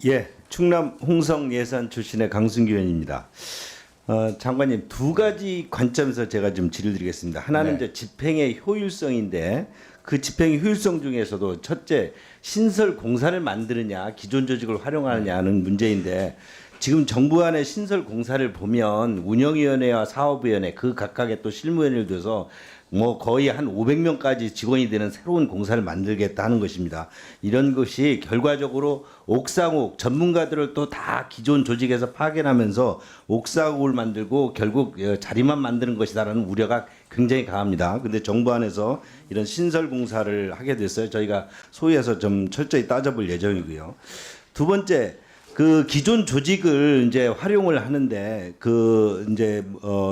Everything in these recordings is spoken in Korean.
예, 충남 홍성 예산 출신의 강승규 의원입니다. 장관님 두 가지 관점에서 제가 좀 질의를 드리겠습니다. 하나는 네. 이제 집행의 효율성인데 그 집행의 효율성 중에서도 첫째 신설 공사를 만드느냐 기존 조직을 활용하느냐 하는 문제인데 지금 정부 안의 신설 공사를 보면 운영위원회와 사업위원회 그 각각의 또 실무위원회를 둬서 뭐 거의 한 500명까지 직원이 되는 새로운 공사를 만들겠다 하는 것입니다. 이런 것이 결과적으로 옥상옥 전문가들을 또 다 기존 조직에서 파견하면서 옥상옥을 만들고 결국 자리만 만드는 것이다라는 우려가 굉장히 강합니다. 근데 정부 안에서 이런 신설 공사를 하게 됐어요. 저희가 소위에서 좀 철저히 따져볼 예정이고요. 두 번째 그 기존 조직을 이제 활용을 하는데 그 이제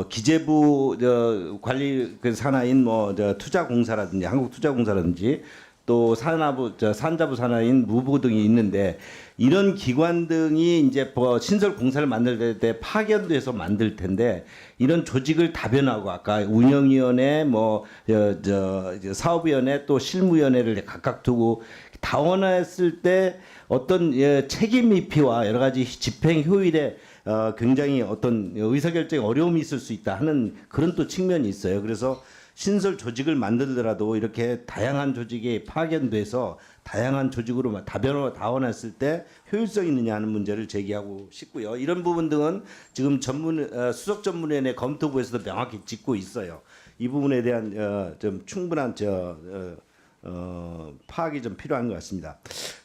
기재부 관리 그 산하인 뭐 투자공사라든지 한국투자공사라든지 또 산하부 산자부 산하인 무부 등이 있는데 이런 기관 등이 이제 뭐 신설 공사를 만들 때 파견돼서 만들 텐데 이런 조직을 다변하고 아까 운영위원회 뭐 사업위원회 또 실무위원회를 각각 두고 다원화했을 때 어떤 책임 미피와 여러 가지 집행 효율에 굉장히 어떤 의사결정에 어려움이 있을 수 있다 하는 그런 또 측면이 있어요. 그래서 신설 조직을 만들더라도 이렇게 다양한 조직이 파견돼서 다양한 조직으로 다원했을 때 효율성 있느냐 하는 문제를 제기하고 싶고요. 이런 부분 등은 지금 수석 전문위원회 검토부에서도 명확히 짚고 있어요. 이 부분에 대한 좀 충분한 파악이 좀 필요한 것 같습니다.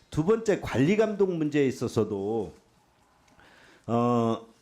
두 번째 관리 감독 문제에 있어서도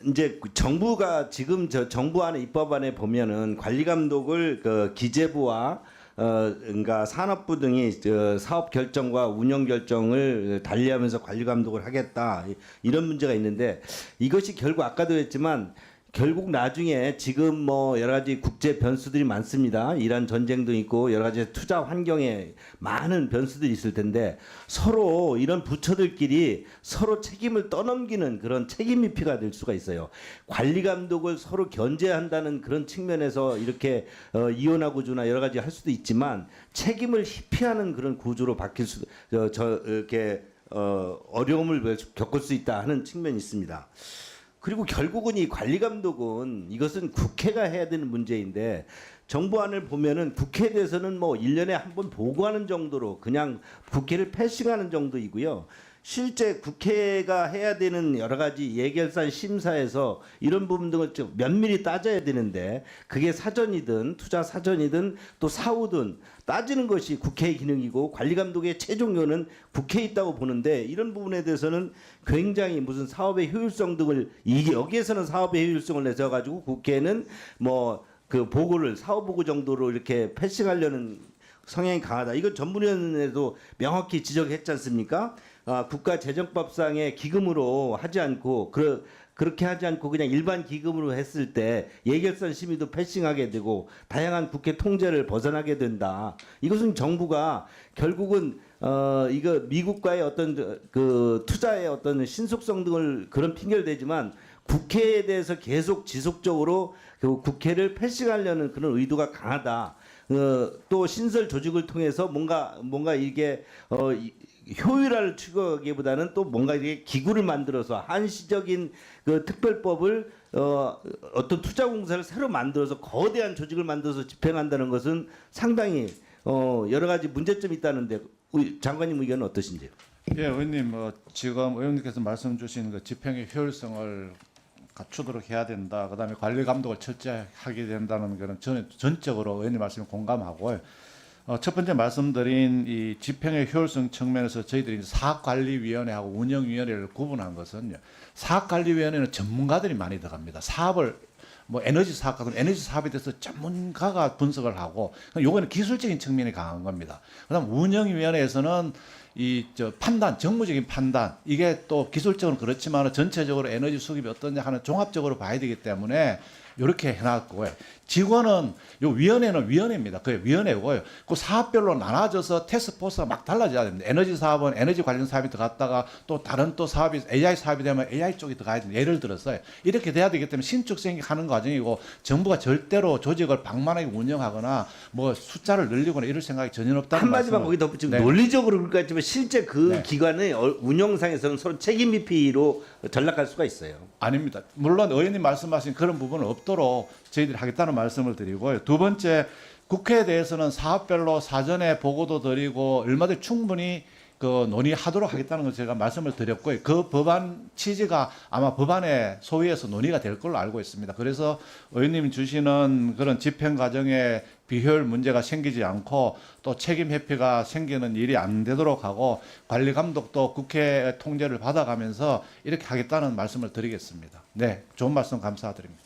이제 정부가 지금 정부안의 입법안에 보면은 관리 감독을 그 기재부와 그러니까 산업부 등이 사업 결정과 운영 결정을 달리하면서 관리 감독을 하겠다 이런 문제가 있는데 이것이 결국 아까도 했지만 결국 나중에 지금 뭐 여러 가지 국제 변수들이 많습니다. 이란 전쟁도 있고 여러 가지 투자 환경에 많은 변수들이 있을 텐데 서로 이런 부처들끼리 서로 책임을 떠넘기는 그런 책임 미피가 될 수가 있어요. 관리 감독을 서로 견제한다는 그런 측면에서 이렇게 이혼화 구조나 여러 가지 할 수도 있지만 책임을 회피하는 그런 구조로 바뀔 수도 이렇게 어려움을 겪을 수 있다 하는 측면이 있습니다. 그리고 결국은 이 관리 감독은 이것은 국회가 해야 되는 문제인데 정부안을 보면은 국회에 대해서는 뭐 1년에 한 번 보고하는 정도로 그냥 국회를 패싱하는 정도이고요. 실제 국회가 해야 되는 여러 가지 예결산 심사에서 이런 부분 등을 좀 면밀히 따져야 되는데 그게 사전이든 투자 사전이든 또 사후든 따지는 것이 국회의 기능이고 관리 감독의 최종요는 국회에 있다고 보는데 이런 부분에 대해서는 굉장히 무슨 사업의 효율성 등을 여기에서는 사업의 효율성을 내서 가지고 국회는 뭐 그 보고를 사업 보고 정도로 이렇게 패싱하려는 성향이 강하다. 이건 전문위원회도 명확히 지적했지 않습니까? 국가재정법상의 기금으로 하지 않고 그렇게 하지 않고 그냥 일반 기금으로 했을 때 예결선 심의도 패싱하게 되고 다양한 국회 통제를 벗어나게 된다. 이것은 정부가 결국은 이거 미국과의 어떤 그 투자의 어떤 신속성 등을 그런 핑계를 대지만 국회에 대해서 계속 지속적으로 그 국회를 패싱하려는 그런 의도가 강하다. 또 신설 조직을 통해서 뭔가 이게 효율화를 추구하기보다는 또 뭔가 이게 기구를 만들어서 한시적인 그 특별법을 어떤 투자 공사를 새로 만들어서 거대한 조직을 만들어서 집행한다는 것은 상당히 여러 가지 문제점이 있다는데 장관님 의견은 어떠신지요? 예, 의원님, 지금 의원님께서 말씀 주신 그 집행의 효율성을 갖추도록 해야 된다. 그다음에 관리 감독을 철저히 하게 된다는 것은 저는 전적으로 의원님 말씀에 공감하고요. 첫 번째 말씀드린 이 집행의 효율성 측면에서 저희들이 사업관리위원회하고 운영위원회를 구분한 것은요. 사업관리위원회는 전문가들이 많이 들어갑니다. 사업을 뭐 에너지 사업 같은 에너지 사업에 대해서 전문가가 분석을 하고 요거는 기술적인 측면이 강한 겁니다. 그다음 운영위원회에서는 판단, 정무적인 판단 이게 또 기술적으로 그렇지만 전체적으로 에너지 수급이 어떠냐 하는 종합적으로 봐야 되기 때문에 이렇게 해놨고요. 직원은 요 위원회는 위원회입니다. 그 위원회고요. 그 사업별로 나눠져서 태스크포스가 막 달라져야 됩니다. 에너지 사업은 에너지 관련 사업이 들어갔다가 또 다른 또 사업이 AI 사업이 되면 AI 쪽이 들어가야 됩니다. 예를 들어서 이렇게 돼야 되기 때문에 신축 생기하는 과정이고 정부가 절대로 조직을 방만하게 운영하거나 뭐 숫자를 늘리거나 이럴 생각이 전혀 없다는 한마디만 말씀을- 거기 덧붙이고 네. 논리적으로 그럴 것 같지만 실제 그 네. 기관의 운영상에서는 서로 책임 회피로 전락할 수가 있어요. 아닙니다. 물론 의원님 말씀하신 그런 부분은 없도록 저희들이 하겠다는 말씀을 드리고요. 두 번째, 국회에 대해서는 사업별로 사전에 보고도 드리고 얼마든지 충분히 그 논의하도록 하겠다는 걸 제가 말씀을 드렸고요. 그 법안 취지가 아마 법안의 소위에서 논의가 될 걸로 알고 있습니다. 그래서 의원님이 주시는 그런 집행 과정에 비효율 문제가 생기지 않고 또 책임 회피가 생기는 일이 안 되도록 하고 관리 감독도 국회 통제를 받아가면서 이렇게 하겠다는 말씀을 드리겠습니다. 네, 좋은 말씀 감사드립니다.